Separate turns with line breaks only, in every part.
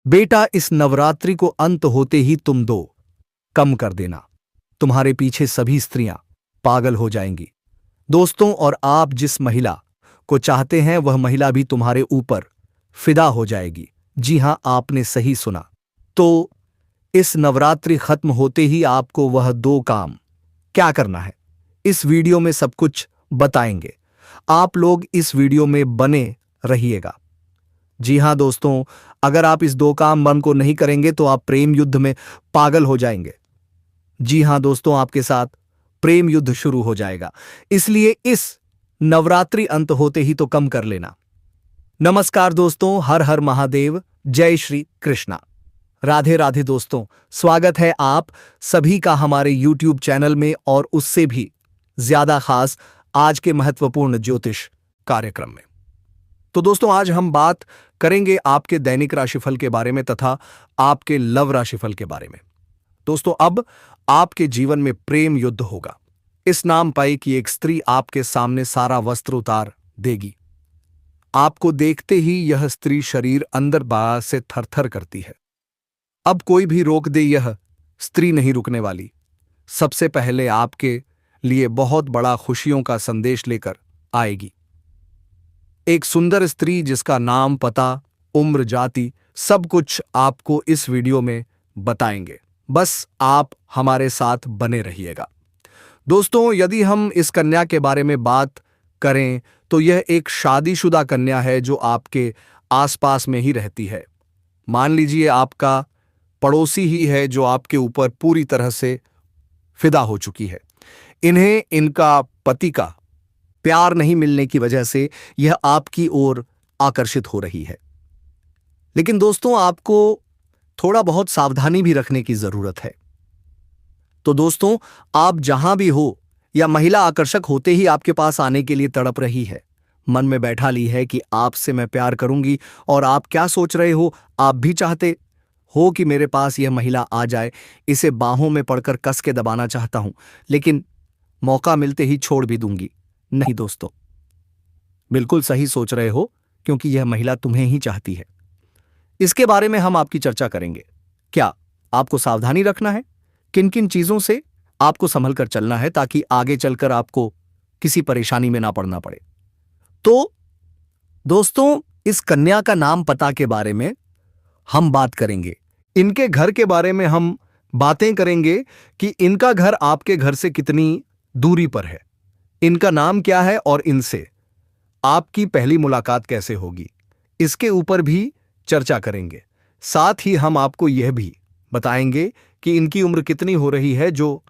बेटा, इस नवरात्रि को अंत होते ही तुम दो कम कर देना। तुम्हारे पीछे सभी स्त्रियां पागल हो जाएंगी दोस्तों, और आप जिस महिला को चाहते हैं वह महिला भी तुम्हारे ऊपर फिदा हो जाएगी। जी हां, आपने सही सुना। तो इस नवरात्रि खत्म होते ही आपको वह दो काम क्या करना है, इस वीडियो में सब कुछ बताएंगे। आप लोग इस वीडियो में बने रहिएगा। जी हां दोस्तों, अगर आप इस दो काम मन को नहीं करेंगे तो आप प्रेम युद्ध में पागल हो जाएंगे। जी हां दोस्तों, आपके साथ प्रेम युद्ध शुरू हो जाएगा, इसलिए इस नवरात्रि अंत होते ही तो कम कर लेना। नमस्कार दोस्तों, हर हर महादेव, जय श्री कृष्णा, राधे राधे दोस्तों। स्वागत है आप सभी का हमारे YouTube चैनल में, और उससे भी ज्यादा खास आज के महत्वपूर्ण ज्योतिष कार्यक्रम में। तो दोस्तों, आज हम बात करेंगे आपके दैनिक राशिफल के बारे में तथा आपके लव राशिफल के बारे में। दोस्तों, अब आपके जीवन में प्रेम युद्ध होगा। इस नाम पाई कि एक स्त्री आपके सामने सारा वस्त्र उतार देगी। आपको देखते ही यह स्त्री शरीर अंदर बाहर से थरथर करती है। अब कोई भी रोक दे, यह स्त्री नहीं रुकने वाली। सबसे पहले आपके लिए बहुत बड़ा खुशियों का संदेश लेकर आएगी। एक सुंदर स्त्री जिसका नाम, पता, उम्र, जाति सब कुछ आपको इस वीडियो में बताएंगे। बस आप हमारे साथ बने रहिएगा। दोस्तों, यदि हम इस कन्या के बारे में बात करें तो यह एक शादीशुदा कन्या है जो आपके आसपास में ही रहती है। मान लीजिए आपका पड़ोसी ही है जो आपके ऊपर पूरी तरह से फिदा हो चुकी है। इन्हें इनका पति का प्यार नहीं मिलने की वजह से यह आपकी ओर आकर्षित हो रही है। लेकिन दोस्तों, आपको थोड़ा बहुत सावधानी भी रखने की जरूरत है। तो दोस्तों, आप जहां भी हो, या महिला आकर्षक होते ही आपके पास आने के लिए तड़प रही है, मन में बैठा ली है कि आपसे मैं प्यार करूंगी, और आप क्या सोच रहे हो, आप भी चाहते हो कि मेरे पास यह महिला आ जाए, इसे बाहों में पड़कर कस के दबाना चाहता हूं, लेकिन मौका मिलते ही छोड़ भी दूंगी। नहीं दोस्तों, बिल्कुल सही सोच रहे हो, क्योंकि यह महिला तुम्हें ही चाहती है। इसके बारे में हम आपकी चर्चा करेंगे। क्या आपको सावधानी रखना है, किन किन चीजों से आपको संभल कर चलना है ताकि आगे चलकर आपको किसी परेशानी में ना पड़ना पड़े। तो दोस्तों, इस कन्या का नाम, पता के बारे में हम बात करेंगे। इनके घर के बारे में हम बातें करेंगे कि इनका घर आपके घर से कितनी दूरी पर है, इनका नाम क्या है, और इनसे आपकी पहली मुलाकात कैसे होगी, इसके ऊपर भी चर्चा करेंगे। साथ ही हम आपको यह भी बताएंगे कि इनकी उम्र कितनी हो रही है, जो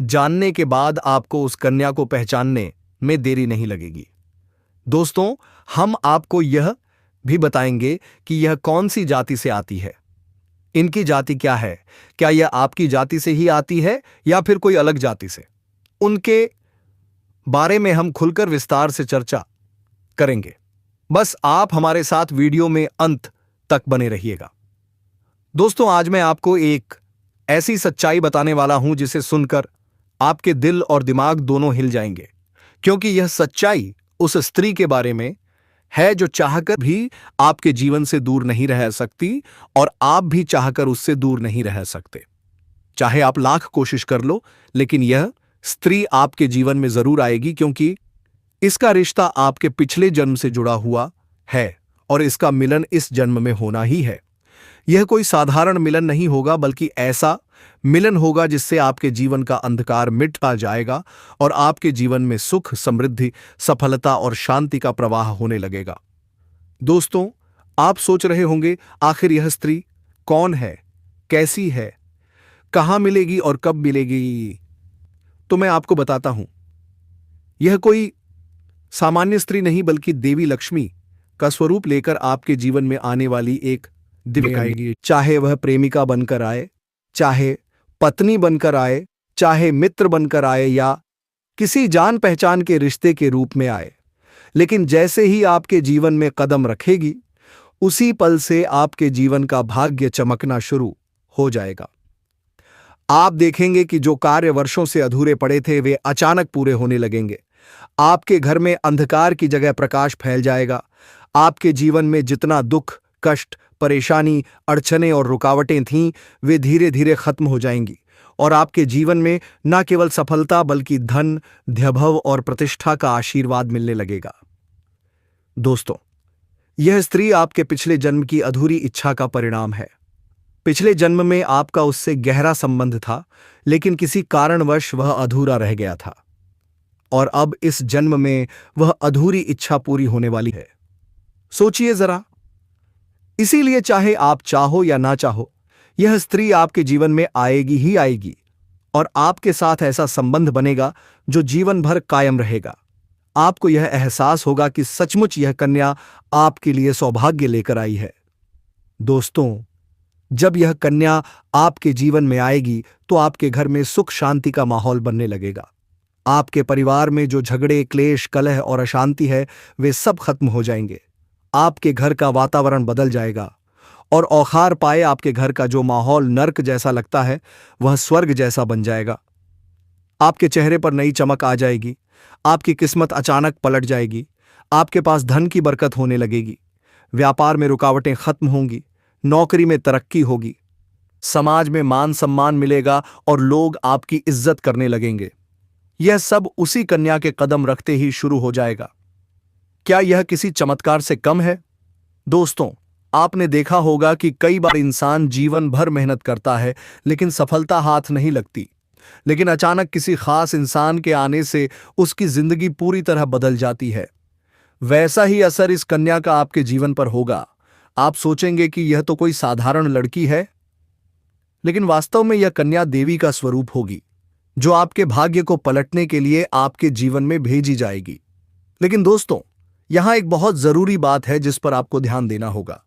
जानने के बाद आपको उस कन्या को पहचानने में देरी नहीं लगेगी। दोस्तों, हम आपको यह भी बताएंगे कि यह कौन सी जाति से आती है, इनकी जाति क्या है, क्या यह आपकी जाति से ही आती है या फिर कोई अलग जाति से, उनके बारे में हम खुलकर विस्तार से चर्चा करेंगे। बस आप हमारे साथ वीडियो में अंत तक बने रहिएगा। दोस्तों, आज मैं आपको एक ऐसी सच्चाई बताने वाला हूं जिसे सुनकर आपके दिल और दिमाग दोनों हिल जाएंगे, क्योंकि यह सच्चाई उस स्त्री के बारे में है जो चाहकर भी आपके जीवन से दूर नहीं रह सकती, और आप भी चाहकर उससे दूर नहीं रह सकते। चाहे आप लाख कोशिश कर लो, लेकिन यह स्त्री आपके जीवन में जरूर आएगी, क्योंकि इसका रिश्ता आपके पिछले जन्म से जुड़ा हुआ है, और इसका मिलन इस जन्म में होना ही है। यह कोई साधारण मिलन नहीं होगा, बल्कि ऐसा मिलन होगा जिससे आपके जीवन का अंधकार मिट जाएगा और आपके जीवन में सुख, समृद्धि, सफलता और शांति का प्रवाह होने लगेगा। दोस्तों, आप सोच रहे होंगे, आखिर यह स्त्री कौन है, कैसी है, कहां मिलेगी और कब मिलेगी? तो मैं आपको बताता हूं। यह कोई सामान्य स्त्री नहीं, बल्कि देवी लक्ष्मी का स्वरूप लेकर आपके जीवन में आने वाली एक दिव्य आएगी। चाहे वह प्रेमिका बनकर आए, चाहे पत्नी बनकर आए, चाहे मित्र बनकर आए, या किसी जान पहचान के रिश्ते के रूप में आए, लेकिन जैसे ही आपके जीवन में कदम रखेगी, उसी पल से आपके जीवन का भाग्य चमकना शुरू हो जाएगा। आप देखेंगे कि जो कार्य वर्षों से अधूरे पड़े थे, वे अचानक पूरे होने लगेंगे। आपके घर में अंधकार की जगह प्रकाश फैल जाएगा। आपके जीवन में जितना दुख, कष्ट, परेशानी, अड़चनें और रुकावटें थीं, वे धीरे धीरे खत्म हो जाएंगी और आपके जीवन में न केवल सफलता बल्कि धन, वैभव और प्रतिष्ठा का आशीर्वाद मिलने लगेगा। दोस्तों, यह स्त्री आपके पिछले जन्म की अधूरी इच्छा का परिणाम है। पिछले जन्म में आपका उससे गहरा संबंध था, लेकिन किसी कारणवश वह अधूरा रह गया था और अब इस जन्म में वह अधूरी इच्छा पूरी होने वाली है। सोचिए जरा, इसीलिए चाहे आप चाहो या ना चाहो, यह स्त्री आपके जीवन में आएगी ही आएगी और आपके साथ ऐसा संबंध बनेगा जो जीवन भर कायम रहेगा। आपको यह एहसास होगा कि सचमुच यह कन्या आपके लिए सौभाग्य लेकर आई है। दोस्तों, जब यह कन्या आपके जीवन में आएगी तो आपके घर में सुख शांति का माहौल बनने लगेगा। आपके परिवार में जो झगड़े, क्लेश, कलह और अशांति है, वे सब खत्म हो जाएंगे। आपके घर का वातावरण बदल जाएगा और औखार पाए आपके घर का जो माहौल नर्क जैसा लगता है, वह स्वर्ग जैसा बन जाएगा। आपके चेहरे पर नई चमक आ जाएगी, आपकी किस्मत अचानक पलट जाएगी, आपके पास धन की बरकत होने लगेगी, व्यापार में रुकावटें खत्म होंगी, नौकरी में तरक्की होगी, समाज में मान सम्मान मिलेगा और लोग आपकी इज्जत करने लगेंगे। यह सब उसी कन्या के कदम रखते ही शुरू हो जाएगा। क्या यह किसी चमत्कार से कम है? दोस्तों, आपने देखा होगा कि कई बार इंसान जीवन भर मेहनत करता है लेकिन सफलता हाथ नहीं लगती, लेकिन अचानक किसी खास इंसान के आने से उसकी जिंदगी पूरी तरह बदल जाती है। वैसा ही असर इस कन्या का आपके जीवन पर होगा। आप सोचेंगे कि यह तो कोई साधारण लड़की है, लेकिन वास्तव में यह कन्या देवी का स्वरूप होगी, जो आपके भाग्य को पलटने के लिए आपके जीवन में भेजी जाएगी। लेकिन दोस्तों, यहां एक बहुत जरूरी बात है जिस पर आपको ध्यान देना होगा,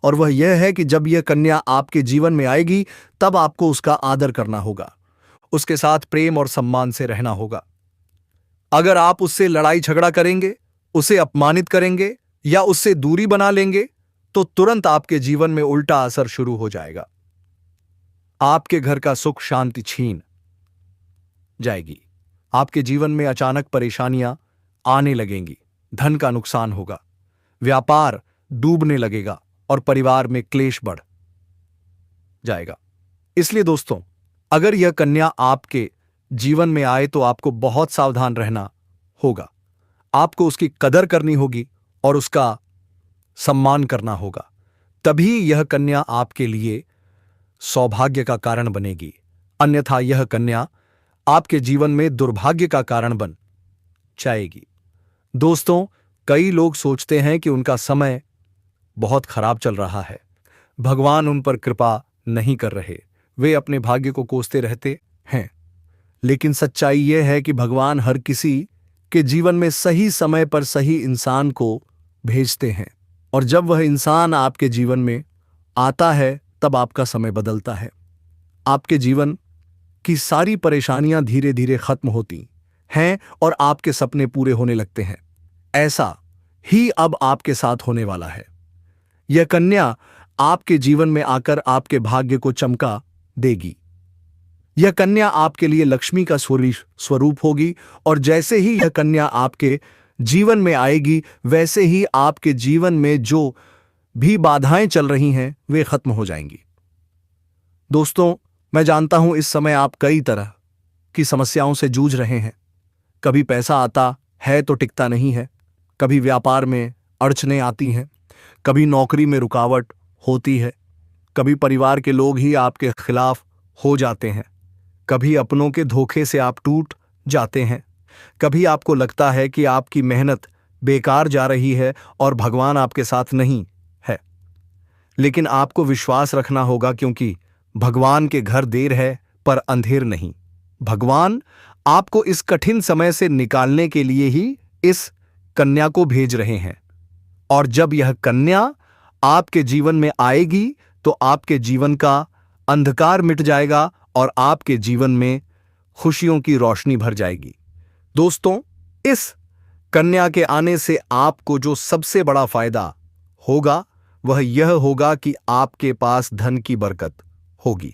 और वह यह है कि जब यह कन्या आपके जीवन में आएगी तब आपको उसका आदर करना होगा, उसके साथ प्रेम और सम्मान से रहना होगा। अगर आप उससे लड़ाई झगड़ा करेंगे, उसे अपमानित करेंगे या उससे दूरी बना लेंगे तो तुरंत आपके जीवन में उल्टा असर शुरू हो जाएगा। आपके घर का सुख शांति छीन जाएगी, आपके जीवन में अचानक परेशानियां आने लगेंगी, धन का नुकसान होगा, व्यापार डूबने लगेगा और परिवार में क्लेश बढ़ जाएगा। इसलिए दोस्तों, अगर यह कन्या आपके जीवन में आए तो आपको बहुत सावधान रहना होगा। आपको उसकी कदर करनी होगी और उसका सम्मान करना होगा। तभी यह कन्या आपके लिए सौभाग्य का कारण बनेगी, अन्यथा यह कन्या आपके जीवन में दुर्भाग्य का कारण बन जाएगी। दोस्तों, कई लोग सोचते हैं कि उनका समय बहुत खराब चल रहा है, भगवान उन पर कृपा नहीं कर रहे, वे अपने भाग्य को कोसते रहते हैं। लेकिन सच्चाई यह है कि भगवान हर किसी के जीवन में सही समय पर सही इंसान को भेजते हैं, और जब वह इंसान आपके जीवन में आता है तब आपका समय बदलता है। आपके जीवन की सारी परेशानियां धीरे धीरे खत्म होती हैं और आपके सपने पूरे होने लगते हैं। ऐसा ही अब आपके साथ होने वाला है। यह कन्या आपके जीवन में आकर आपके भाग्य को चमका देगी। यह कन्या आपके लिए लक्ष्मी का स्वरूप होगी, और जैसे ही यह कन्या आपके जीवन में आएगी वैसे ही आपके जीवन में जो भी बाधाएं चल रही हैं वे खत्म हो जाएंगी। दोस्तों, मैं जानता हूं इस समय आप कई तरह की समस्याओं से जूझ रहे हैं। कभी पैसा आता है तो टिकता नहीं है, कभी व्यापार में अड़चनें आती हैं, कभी नौकरी में रुकावट होती है, कभी परिवार के लोग ही आपके खिलाफ हो जाते हैं, कभी अपनों के धोखे से आप टूट जाते हैं, कभी आपको लगता है कि आपकी मेहनत बेकार जा रही है और भगवान आपके साथ नहीं है। लेकिन आपको विश्वास रखना होगा, क्योंकि भगवान के घर देर है पर अंधेर नहीं। भगवान आपको इस कठिन समय से निकालने के लिए ही इस कन्या को भेज रहे हैं, और जब यह कन्या आपके जीवन में आएगी तो आपके जीवन का अंधकार मिट जाएगा और आपके जीवन में खुशियों की रोशनी भर जाएगी। दोस्तों, इस कन्या के आने से आपको जो सबसे बड़ा फायदा होगा वह यह होगा कि आपके पास धन की बरकत होगी।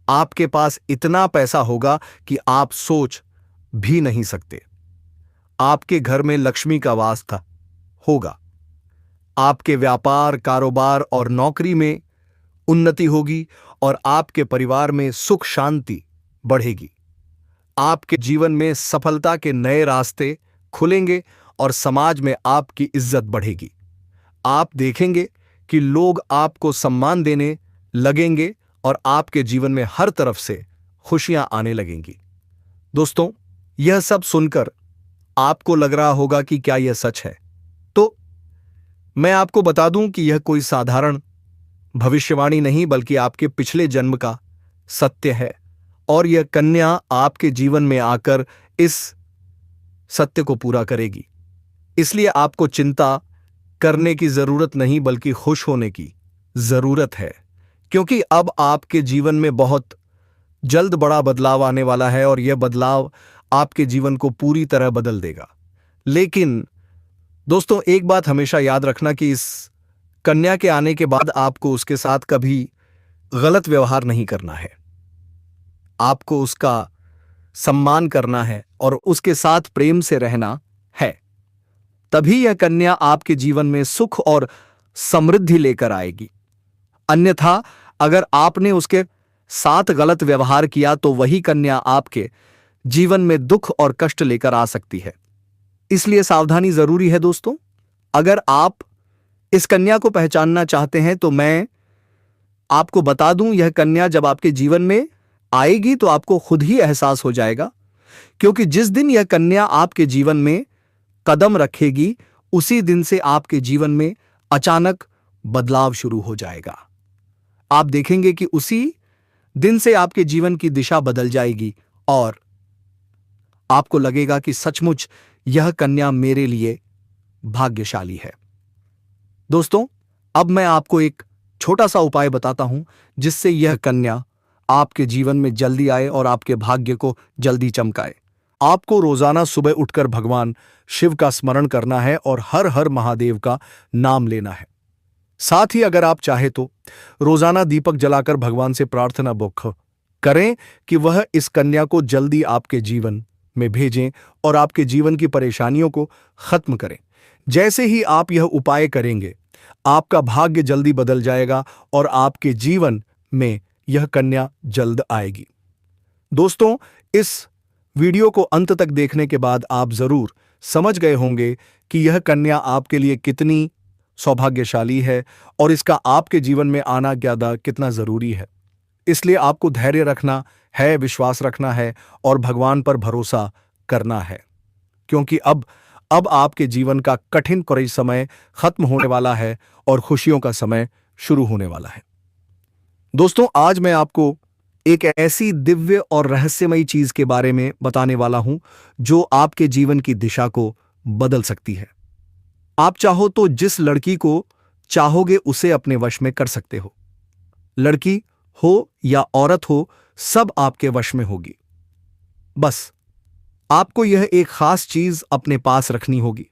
आपके पास इतना पैसा होगा कि आप सोच भी नहीं सकते। आपके घर में लक्ष्मी का वास होगा। आपके व्यापार, कारोबार और नौकरी में उन्नति होगी और आपके परिवार में सुख शांति बढ़ेगी। आपके जीवन में सफलता के नए रास्ते खुलेंगे और समाज में आपकी इज्जत बढ़ेगी। आप देखेंगे कि लोग आपको सम्मान देने लगेंगे और आपके जीवन में हर तरफ से खुशियां आने लगेंगी। दोस्तों, यह सब सुनकर आपको लग रहा होगा कि क्या यह सच है? तो मैं आपको बता दूं कि यह कोई साधारण भविष्यवाणी नहीं बल्कि आपके पिछले जन्म का सत्य है और यह कन्या आपके जीवन में आकर इस सत्य को पूरा करेगी। इसलिए आपको चिंता करने की जरूरत नहीं बल्कि खुश होने की जरूरत है, क्योंकि अब आपके जीवन में बहुत जल्द बड़ा बदलाव आने वाला है और यह बदलाव आपके जीवन को पूरी तरह बदल देगा। लेकिन दोस्तों, एक बात हमेशा याद रखना कि इस कन्या के आने के बाद आपको उसके साथ कभी गलत व्यवहार नहीं करना है। आपको उसका सम्मान करना है और उसके साथ प्रेम से रहना है। तभी यह कन्या आपके जीवन में सुख और समृद्धि लेकर आएगी। अन्यथा अगर आपने उसके साथ गलत व्यवहार किया तो वही कन्या आपके जीवन में दुख और कष्ट लेकर आ सकती है। इसलिए सावधानी जरूरी है दोस्तों। अगर आप इस कन्या को पहचानना चाहते हैं तो मैं आपको बता दूं, यह कन्या जब आपके जीवन में आएगी तो आपको खुद ही एहसास हो जाएगा, क्योंकि जिस दिन यह कन्या आपके जीवन में कदम रखेगी उसी दिन से आपके जीवन में अचानक बदलाव शुरू हो जाएगा। आप देखेंगे कि उसी दिन से आपके जीवन की दिशा बदल जाएगी और आपको लगेगा कि सचमुच यह कन्या मेरे लिए भाग्यशाली है। दोस्तों, अब मैं आपको एक छोटा सा उपाय बताता हूं जिससे यह कन्या आपके जीवन में जल्दी आए और आपके भाग्य को जल्दी चमकाए। आपको रोजाना सुबह उठकर भगवान शिव का स्मरण करना है और हर हर महादेव का नाम लेना है। साथ ही अगर आप चाहे तो रोजाना दीपक जलाकर भगवान से प्रार्थना बुक करें कि वह इस कन्या को जल्दी आपके जीवन में भेजें और आपके जीवन की परेशानियों को खत्म करें। जैसे ही आप यह उपाय करेंगे, आपका भाग्य जल्दी बदल जाएगा और आपके जीवन में यह कन्या जल्द आएगी। दोस्तों, इस वीडियो को अंत तक देखने के बाद आप जरूर समझ गए होंगे कि यह कन्या आपके लिए कितनी सौभाग्यशाली है और इसका आपके जीवन में आना कितना जरूरी है। इसलिए आपको धैर्य रखना है, विश्वास रखना है और भगवान पर भरोसा करना है, क्योंकि अब आपके जीवन का कठिन समय खत्म होने वाला है और खुशियों का समय शुरू होने वाला है। दोस्तों, आज मैं आपको एक ऐसी दिव्य और रहस्यमयी चीज के बारे में बताने वाला हूं जो आपके जीवन की दिशा को बदल सकती है। आप चाहो तो जिस लड़की को चाहोगे उसे अपने वश में कर सकते हो। लड़की हो या औरत हो, सब आपके वश में होगी। बस आपको यह एक खास चीज अपने पास रखनी होगी।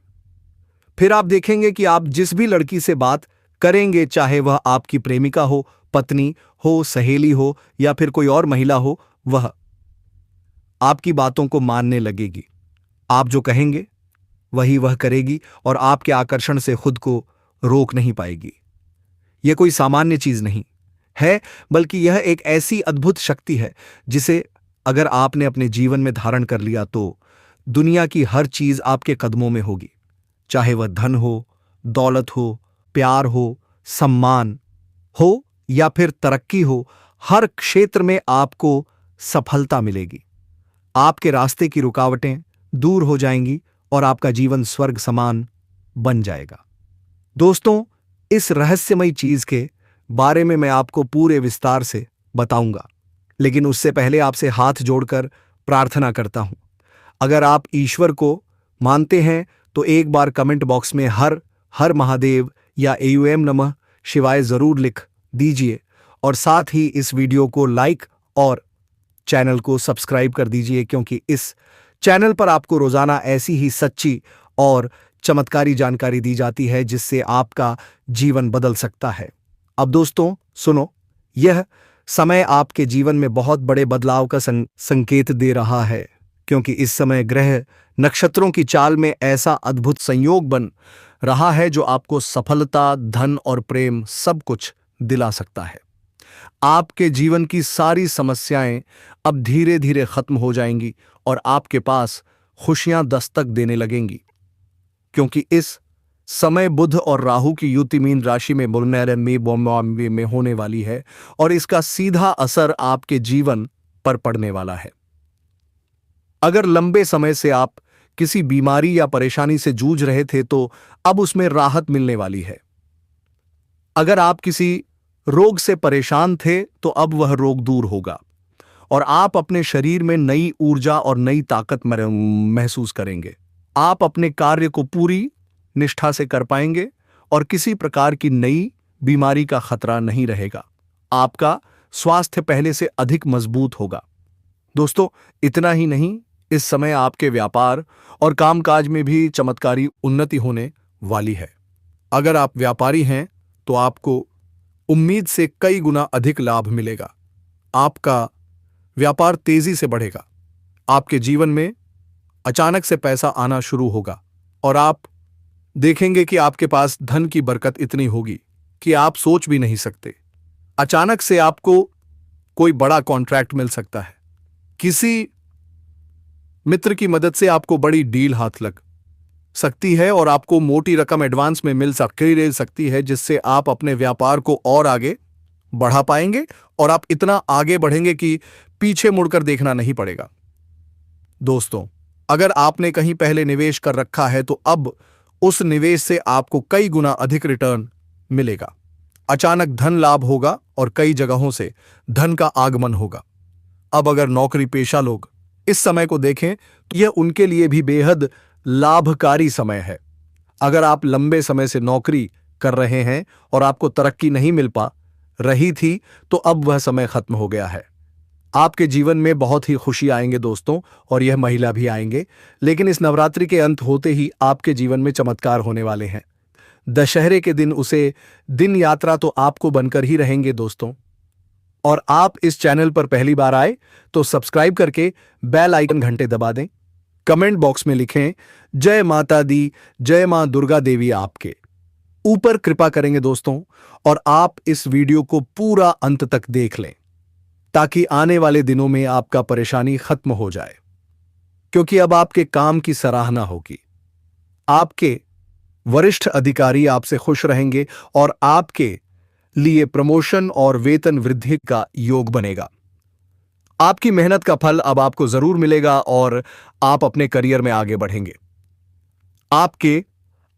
फिर आप देखेंगे कि आप जिस भी लड़की से बात करेंगे, चाहे वह आपकी प्रेमिका हो, पत्नी हो, सहेली हो या फिर कोई और महिला हो, वह आपकी बातों को मानने लगेगी। आप जो कहेंगे वही वह करेगी और आपके आकर्षण से खुद को रोक नहीं पाएगी। यह कोई सामान्य चीज नहीं है, बल्कि यह एक ऐसी अद्भुत शक्ति है जिसे अगर आपने अपने जीवन में धारण कर लिया तो दुनिया की हर चीज आपके कदमों में होगी। चाहे वह धन हो, दौलत हो, प्यार हो, सम्मान हो या फिर तरक्की हो, हर क्षेत्र में आपको सफलता मिलेगी। आपके रास्ते की रुकावटें दूर हो जाएंगी और आपका जीवन स्वर्ग समान बन जाएगा। दोस्तों, इस रहस्यमयी चीज के बारे में मैं आपको पूरे विस्तार से बताऊंगा, लेकिन उससे पहले आपसे हाथ जोड़कर प्रार्थना करता हूं। अगर आप ईश्वर को मानते हैं तो एक बार कमेंट बॉक्स में हर हर महादेव या एयूएम नमः शिवाय जरूर लिख दीजिए और साथ ही इस वीडियो को लाइक और चैनल को सब्सक्राइब कर दीजिए, क्योंकि इस चैनल पर आपको रोजाना ऐसी ही सच्ची और चमत्कारी जानकारी दी जाती है जिससे आपका जीवन बदल सकता है। अब दोस्तों सुनो, यह समय आपके जीवन में बहुत बड़े बदलाव का संकेत दे रहा है, क्योंकि इस समय ग्रह नक्षत्रों की चाल में ऐसा अद्भुत संयोग बन रहा है जो आपको सफलता, धन और प्रेम सब कुछ दिला सकता है। आपके जीवन की सारी समस्याएं अब धीरे धीरे खत्म हो जाएंगी और आपके पास खुशियां दस्तक देने लगेंगी, क्योंकि इस समय बुध और राहु की युति मीन राशि में में होने वाली है और इसका सीधा असर आपके जीवन पर पड़ने वाला है। अगर लंबे समय से आप किसी बीमारी या परेशानी से जूझ रहे थे तो अब उसमें राहत मिलने वाली है। अगर आप किसी रोग से परेशान थे तो अब वह रोग दूर होगा और आप अपने शरीर में नई ऊर्जा और नई ताकत महसूस करेंगे। आप अपने कार्य को पूरी निष्ठा से कर पाएंगे और किसी प्रकार की नई बीमारी का खतरा नहीं रहेगा। आपका स्वास्थ्य पहले से अधिक मजबूत होगा। दोस्तों, इतना ही नहीं, इस समय आपके व्यापार और कामकाज में भी चमत्कारी उन्नति होने वाली है। अगर आप व्यापारी हैं तो आपको उम्मीद से कई गुना अधिक लाभ मिलेगा। आपका व्यापार तेजी से बढ़ेगा। आपके जीवन में अचानक से पैसा आना शुरू होगा और आप देखेंगे कि आपके पास धन की बरकत इतनी होगी कि आप सोच भी नहीं सकते। अचानक से आपको कोई बड़ा कॉन्ट्रैक्ट मिल सकता है। किसी मित्र की मदद से आपको बड़ी डील हाथ लग सकती है और आपको मोटी रकम एडवांस में मिल सकती है, जिससे आप अपने व्यापार को और आगे बढ़ा पाएंगे और आप इतना आगे बढ़ेंगे कि पीछे मुड़कर देखना नहीं पड़ेगा। दोस्तों, अगर आपने कहीं पहले निवेश कर रखा है तो अब उस निवेश से आपको कई गुना अधिक रिटर्न मिलेगा। अचानक धन लाभ होगा और कई जगहों से धन का आगमन होगा। अब अगर नौकरी पेशा लोग इस समय को देखें तो यह उनके लिए भी बेहद लाभकारी समय है। अगर आप लंबे समय से नौकरी कर रहे हैं और आपको तरक्की नहीं मिल पा रही थी तो अब वह समय खत्म हो गया है। आपके जीवन में बहुत ही खुशी आएंगे दोस्तों, और यह महिला भी आएंगे। लेकिन इस नवरात्रि के अंत होते ही आपके जीवन में चमत्कार होने वाले हैं। दशहरे के दिन उसे दिन यात्रा तो आपको बनकर ही रहेंगे दोस्तों। और आप इस चैनल पर पहली बार आए तो सब्सक्राइब करके बेल आइकन घंटे दबा दें। कमेंट बॉक्स में लिखें जय माता दी, जय मां दुर्गा देवी आपके ऊपर कृपा करेंगे दोस्तों। और आप इस वीडियो को पूरा अंत तक देख लें ताकि आने वाले दिनों में आपका परेशानी खत्म हो जाए, क्योंकि अब आपके काम की सराहना होगी। आपके वरिष्ठ अधिकारी आपसे खुश रहेंगे और आपके लिए प्रमोशन और वेतन वृद्धि का योग बनेगा। आपकी मेहनत का फल अब आपको जरूर मिलेगा और आप अपने करियर में आगे बढ़ेंगे। आपके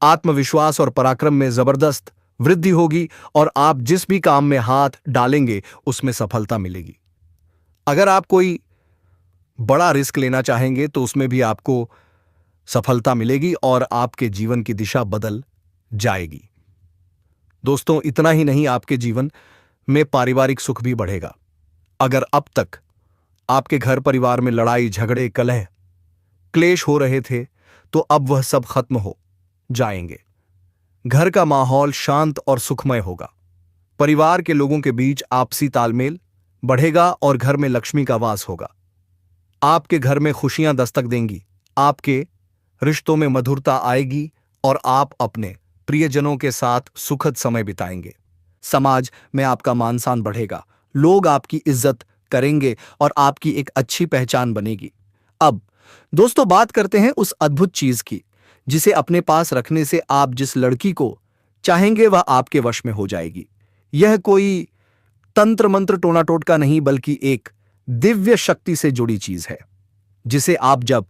आत्मविश्वास और पराक्रम में जबरदस्त वृद्धि होगी और आप जिस भी काम में हाथ डालेंगे उसमें सफलता मिलेगी। अगर आप कोई बड़ा रिस्क लेना चाहेंगे तो उसमें भी आपको सफलता मिलेगी और आपके जीवन की दिशा बदल जाएगी। दोस्तों, इतना ही नहीं, आपके जीवन में पारिवारिक सुख भी बढ़ेगा। अगर अब तक आपके घर परिवार में लड़ाई झगड़े कलह क्लेश हो रहे थे तो अब वह सब खत्म हो जाएंगे। घर का माहौल शांत और सुखमय होगा। परिवार के लोगों के बीच आपसी तालमेल बढ़ेगा और घर में लक्ष्मी का वास होगा। आपके घर में खुशियां दस्तक देंगी। आपके रिश्तों में मधुरता आएगी और आप अपने प्रियजनों के साथ सुखद समय बिताएंगे। समाज में आपका मान सम्मान बढ़ेगा। लोग आपकी इज्जत करेंगे और आपकी एक अच्छी पहचान बनेगी। अब दोस्तों, बात करते हैं उस अद्भुत चीज की जिसे अपने पास रखने से आप जिस लड़की को चाहेंगे वह आपके वश में हो जाएगी। यह कोई तंत्र मंत्र टोना टोटका नहीं, बल्कि एक दिव्य शक्ति से जुड़ी चीज है जिसे आप जब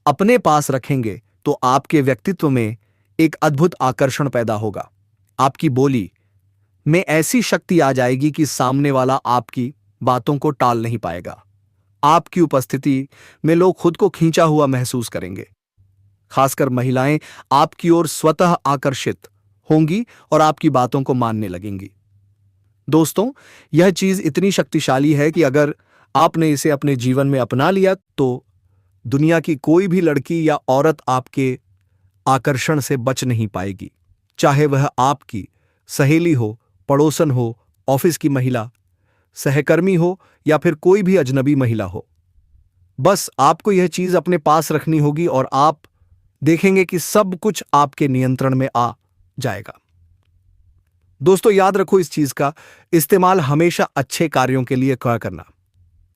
अपने पास रखेंगे तो आपके व्यक्तित्व में एक अद्भुत आकर्षण पैदा होगा। आपकी बोली में ऐसी शक्ति आ जाएगी कि सामने वाला आपकी बातों को टाल नहीं पाएगा। आपकी उपस्थिति में लोग खुद को खींचा हुआ महसूस करेंगे। खासकर महिलाएं आपकी ओर स्वतः आकर्षित होंगी और आपकी बातों को मानने लगेंगी। दोस्तों, यह चीज इतनी शक्तिशाली है कि अगर आपने इसे अपने जीवन में अपना लिया तो दुनिया की कोई भी लड़की या औरत आपके आकर्षण से बच नहीं पाएगी। चाहे वह आपकी सहेली हो, पड़ोसन हो, ऑफिस की महिला, सहकर्मी हो या फिर कोई भी अजनबी महिला हो। बस आपको यह चीज अपने पास रखनी होगी और आप देखेंगे कि सब कुछ आपके नियंत्रण में आ जाएगा। दोस्तों, याद रखो, इस चीज का इस्तेमाल हमेशा अच्छे कार्यों के लिए करना।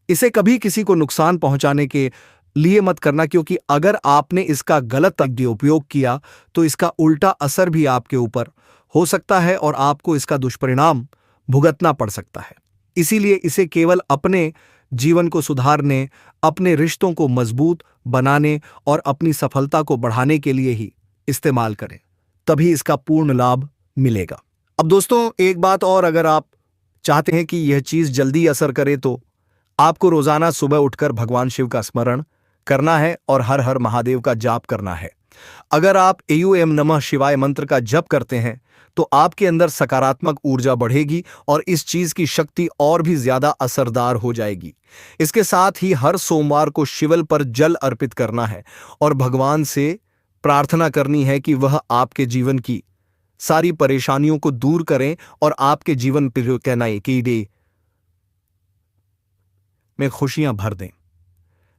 इसे कभी किसी को नुकसान पहुंचाने के लिए मत करना, क्योंकि अगर आपने इसका गलत उपयोग किया तो इसका उल्टा असर भी आपके ऊपर हो सकता है और आपको इसका दुष्परिणाम भुगतना पड़ सकता है। इसीलिए इसे केवल अपने जीवन को सुधारने, अपने रिश्तों को मजबूत बनाने और अपनी सफलता को बढ़ाने के लिए ही इस्तेमाल करें, तभी इसका पूर्ण लाभ मिलेगा। अब दोस्तों, एक बात और, अगर आप चाहते हैं कि यह चीज जल्दी असर करे तो आपको रोजाना सुबह उठकर भगवान शिव का स्मरण करना है और हर हर महादेव का जाप करना है। अगर आप एयूएम नमः शिवाय मंत्र का जप करते हैं तो आपके अंदर सकारात्मक ऊर्जा बढ़ेगी और इस चीज की शक्ति और भी ज्यादा असरदार हो जाएगी। इसके साथ ही हर सोमवार को शिवल पर जल अर्पित करना है और भगवान से प्रार्थना करनी है कि वह आपके जीवन की सारी परेशानियों को दूर करें और आपके जीवन की में खुशियां भर दें।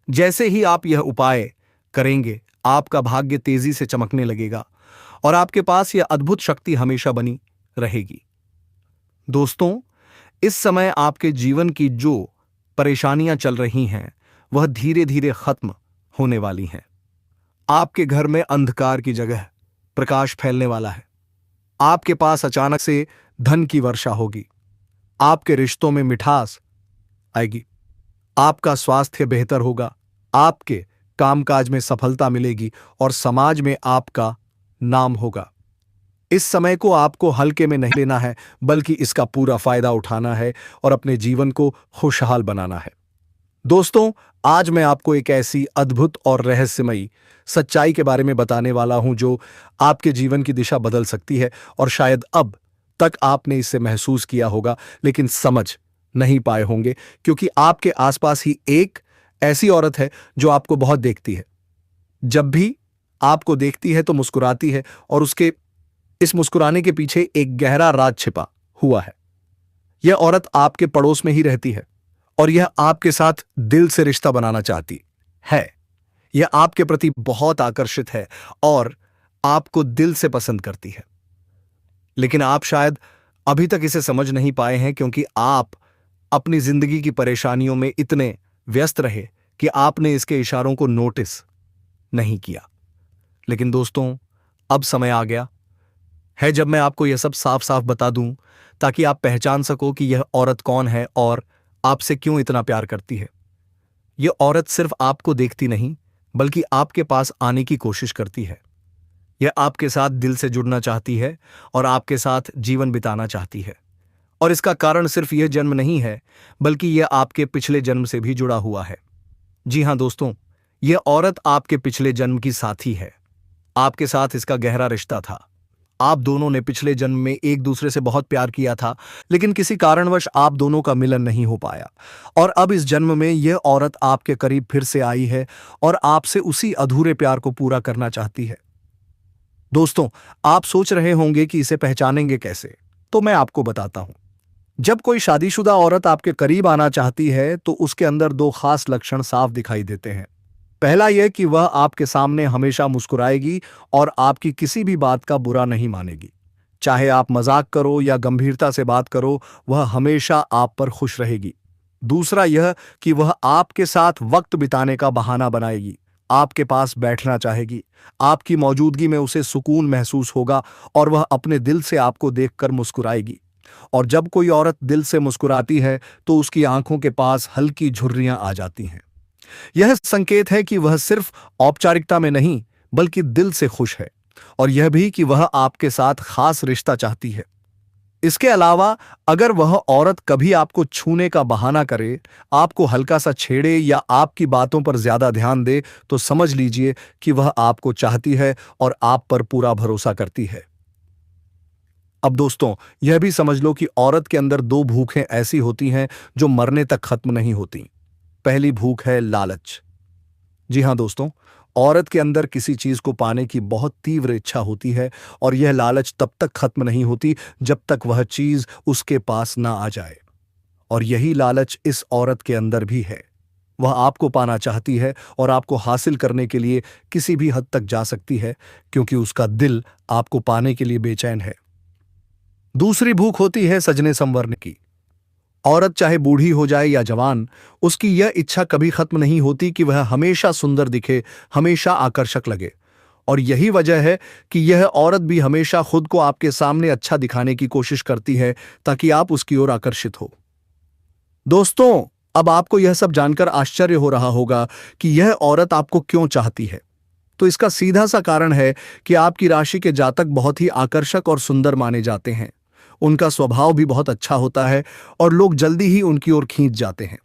जैसे ही आप यह उपाय करेंगे, आपका भाग्य तेजी से चमकने लगेगा और आपके पास यह अद्भुत शक्ति हमेशा बनी रहेगी। दोस्तों, इस समय आपके जीवन की जो परेशानियां चल रही हैं वह धीरे धीरे खत्म होने वाली हैं। आपके घर में अंधकार की जगह प्रकाश फैलने वाला है। आपके पास अचानक से धन की वर्षा होगी। आपके रिश्तों में मिठास आएगी। आपका स्वास्थ्य बेहतर होगा। आपके कामकाज में सफलता मिलेगी और समाज में आपका नाम होगा। इस समय को आपको हल्के में नहीं लेना है, बल्कि इसका पूरा फायदा उठाना है और अपने जीवन को खुशहाल बनाना है। दोस्तों, आज मैं आपको एक ऐसी अद्भुत और रहस्यमयी सच्चाई के बारे में बताने वाला हूं जो आपके जीवन की दिशा बदल सकती है और शायद अब तक आपने इसे महसूस किया होगा लेकिन समझ नहीं पाए होंगे, क्योंकि आपके आसपास ही एक ऐसी औरत है जो आपको बहुत देखती है। जब भी आपको देखती है तो मुस्कुराती है और उसके इस मुस्कुराने के पीछे एक गहरा राज छिपा हुआ है। यह औरत आपके पड़ोस में ही रहती है और यह आपके साथ दिल से रिश्ता बनाना चाहती है। यह आपके प्रति बहुत आकर्षित है और आपको दिल से पसंद करती है, लेकिन आप शायद अभी तक इसे समझ नहीं पाए हैं, क्योंकि आप अपनी जिंदगी की परेशानियों में इतने व्यस्त रहे कि आपने इसके इशारों को नोटिस नहीं किया। लेकिन दोस्तों, अब समय आ गया है जब मैं आपको यह सब साफ साफ बता दूं, ताकि आप पहचान सको कि यह औरत कौन है और आपसे क्यों इतना प्यार करती है। यह औरत सिर्फ आपको देखती नहीं, बल्कि आपके पास आने की कोशिश करती है। यह आपके साथ दिल से जुड़ना चाहती है और आपके साथ जीवन बिताना चाहती है। और इसका कारण सिर्फ यह जन्म नहीं है, बल्कि यह आपके पिछले जन्म से भी जुड़ा हुआ है। जी हां दोस्तों, यह औरत आपके पिछले जन्म की साथी है। आपके साथ इसका गहरा रिश्ता था। आप दोनों ने पिछले जन्म में एक दूसरे से बहुत प्यार किया था, लेकिन किसी कारणवश आप दोनों का मिलन नहीं हो पाया और अब इस जन्म में यह औरत आपके करीब फिर से आई है और आपसे उसी अधूरे प्यार को पूरा करना चाहती है। दोस्तों, आप सोच रहे होंगे कि इसे पहचानेंगे कैसे, तो मैं आपको बताता हूं। जब कोई शादीशुदा औरत आपके करीब आना चाहती है तो उसके अंदर दो खास लक्षण साफ दिखाई देते हैं। पहला यह कि वह आपके सामने हमेशा मुस्कुराएगी और आपकी किसी भी बात का बुरा नहीं मानेगी। चाहे आप मजाक करो या गंभीरता से बात करो, वह हमेशा आप पर खुश रहेगी। दूसरा यह कि वह आपके साथ वक्त बिताने का बहाना बनाएगी, आपके पास बैठना चाहेगी। आपकी मौजूदगी में उसे सुकून महसूस होगा और वह अपने दिल से आपको देखकर मुस्कुराएगी। और जब कोई औरत दिल से मुस्कुराती है तो उसकी आंखों के पास हल्की झुर्रियां आ जाती हैं। यह संकेत है कि वह सिर्फ औपचारिकता में नहीं, बल्कि दिल से खुश है, और यह भी कि वह आपके साथ खास रिश्ता चाहती है। इसके अलावा अगर वह औरत कभी आपको छूने का बहाना करे, आपको हल्का सा छेड़े या आपकी बातों पर ज्यादा ध्यान दे, तो समझ लीजिए कि वह आपको चाहती है और आप पर पूरा भरोसा करती है। अब दोस्तों, यह भी समझ लो कि औरत के अंदर दो भूखें ऐसी होती हैं जो मरने तक खत्म नहीं होती। पहली भूख है लालच। जी हां दोस्तों, औरत के अंदर किसी चीज को पाने की बहुत तीव्र इच्छा होती है और यह लालच तब तक खत्म नहीं होती जब तक वह चीज उसके पास ना आ जाए। और यही लालच इस औरत के अंदर भी है। वह आपको पाना चाहती है और आपको हासिल करने के लिए किसी भी हद तक जा सकती है, क्योंकि उसका दिल आपको पाने के लिए बेचैन है। दूसरी भूख होती है सजने संवरने की। औरत चाहे बूढ़ी हो जाए या जवान, उसकी यह इच्छा कभी खत्म नहीं होती कि वह हमेशा सुंदर दिखे, हमेशा आकर्षक लगे। और यही वजह है कि यह औरत भी हमेशा खुद को आपके सामने अच्छा दिखाने की कोशिश करती है, ताकि आप उसकी ओर आकर्षित हो। दोस्तों, अब आपको यह सब जानकर आश्चर्य हो रहा होगा कि यह औरत आपको क्यों चाहती है। तो इसका सीधा सा कारण है कि आपकी राशि के जातक बहुत ही आकर्षक और सुंदर माने जाते हैं। उनका स्वभाव भी बहुत अच्छा होता है और लोग जल्दी ही उनकी ओर खींच जाते हैं।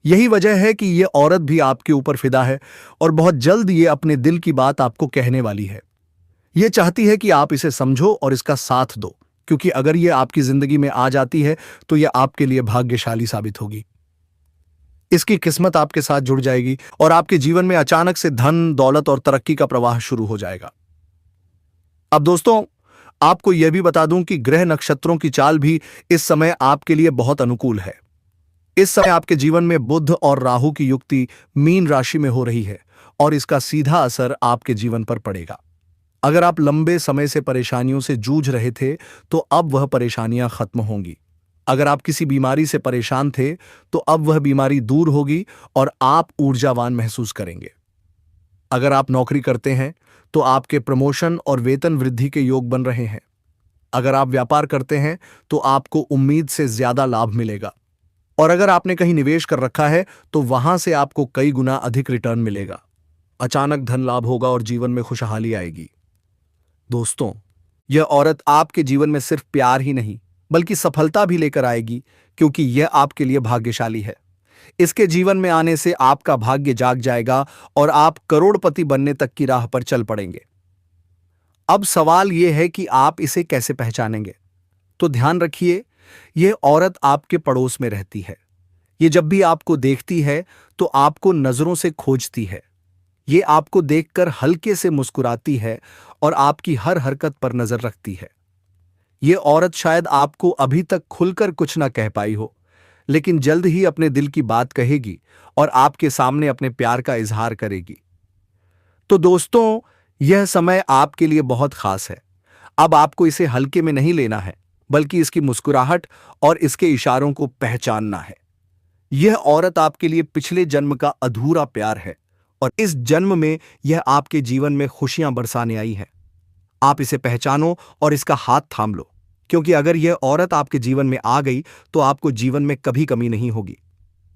यही वजह है कि यह औरत भी आपके ऊपर फिदा है और बहुत जल्द ये अपने दिल की बात आपको कहने वाली है। यह चाहती है कि आप इसे समझो और इसका साथ दो, क्योंकि अगर यह आपकी जिंदगी में आ जाती है तो यह आपके लिए भाग्यशाली साबित होगी। इसकी किस्मत आपके साथ जुड़ जाएगी और आपके जीवन में अचानक से धन, दौलत और तरक्की का प्रवाह शुरू हो जाएगा। अब दोस्तों, आपको यह भी बता दूं कि ग्रह नक्षत्रों की चाल भी इस समय आपके लिए बहुत अनुकूल है। इस समय आपके जीवन में बुध और राहु की युक्ति मीन राशि में हो रही है और इसका सीधा असर आपके जीवन पर पड़ेगा। अगर आप लंबे समय से परेशानियों से जूझ रहे थे तो अब वह परेशानियां खत्म होंगी। अगर आप किसी बीमारी से परेशान थे तो अब वह बीमारी दूर होगी और आप ऊर्जावान महसूस करेंगे। अगर आप नौकरी करते हैं तो आपके प्रमोशन और वेतन वृद्धि के योग बन रहे हैं। अगर आप व्यापार करते हैं तो आपको उम्मीद से ज्यादा लाभ मिलेगा। और अगर आपने कहीं निवेश कर रखा है तो वहां से आपको कई गुना अधिक रिटर्न मिलेगा। अचानक धन लाभ होगा और जीवन में खुशहाली आएगी। दोस्तों, यह औरत आपके जीवन में सिर्फ प्यार ही नहीं बल्कि सफलता भी लेकर आएगी, क्योंकि यह आपके लिए भाग्यशाली है। इसके जीवन में आने से आपका भाग्य जाग जाएगा और आप करोड़पति बनने तक की राह पर चल पड़ेंगे। अब सवाल यह है कि आप इसे कैसे पहचानेंगे। तो ध्यान रखिए, यह औरत आपके पड़ोस में रहती है। ये जब भी आपको देखती है तो आपको नजरों से खोजती है। ये आपको देखकर हल्के से मुस्कुराती है और आपकी हर हरकत पर नजर रखती है। यह औरत शायद आपको अभी तक खुलकर कुछ ना कह पाई हो, लेकिन जल्द ही अपने दिल की बात कहेगी और आपके सामने अपने प्यार का इजहार करेगी। तो दोस्तों, यह समय आपके लिए बहुत खास है। अब आपको इसे हल्के में नहीं लेना है, बल्कि इसकी मुस्कुराहट और इसके इशारों को पहचानना है। यह औरत आपके लिए पिछले जन्म का अधूरा प्यार है और इस जन्म में यह आपके जीवन में खुशियां बरसाने आई है। आप इसे पहचानो और इसका हाथ थाम लो, क्योंकि अगर यह औरत आपके जीवन में आ गई तो आपको जीवन में कभी कमी नहीं होगी।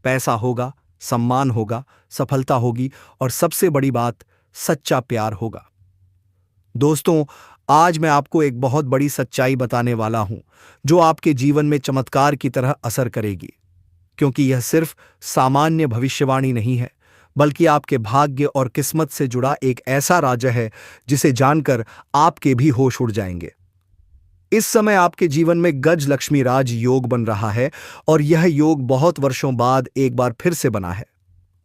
पैसा होगा, सम्मान होगा, सफलता होगी और सबसे बड़ी बात, सच्चा प्यार होगा। दोस्तों, आज मैं आपको एक बहुत बड़ी सच्चाई बताने वाला हूं, जो आपके जीवन में चमत्कार की तरह असर करेगी, क्योंकि यह सिर्फ सामान्य भविष्यवाणी नहीं है, बल्कि आपके भाग्य और किस्मत से जुड़ा एक ऐसा राज है जिसे जानकर आपके भी होश उड़ जाएंगे। इस समय आपके जीवन में गज लक्ष्मी राज योग बन रहा है और यह योग बहुत वर्षों बाद एक बार फिर से बना है।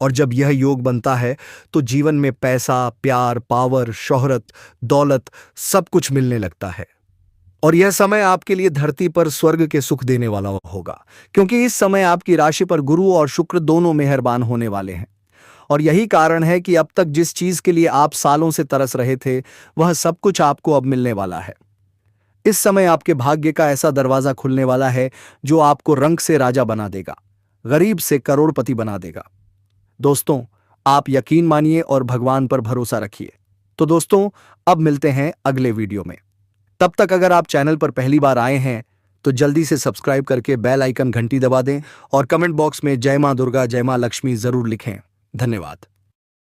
और जब यह योग बनता है तो जीवन में पैसा, प्यार, पावर, शोहरत, दौलत सब कुछ मिलने लगता है। और यह समय आपके लिए धरती पर स्वर्ग के सुख देने वाला होगा, क्योंकि इस समय आपकी राशि पर गुरु और शुक्र दोनों मेहरबान होने वाले हैं। और यही कारण है कि अब तक जिस चीज के लिए आप सालों से तरस रहे थे, वह सब कुछ आपको अब मिलने वाला है। इस समय आपके भाग्य का ऐसा दरवाजा खुलने वाला है जो आपको रंग से राजा बना देगा, गरीब से करोड़पति बना देगा। दोस्तों, आप यकीन मानिए और भगवान पर भरोसा रखिए। तो दोस्तों, अब मिलते हैं अगले वीडियो में। तब तक अगर आप चैनल पर पहली बार आए हैं तो जल्दी से सब्सक्राइब करके बेल आइकन घंटी दबा दें और कमेंट बॉक्स में जय मां दुर्गा, जय मां लक्ष्मी जरूर लिखें। धन्यवाद।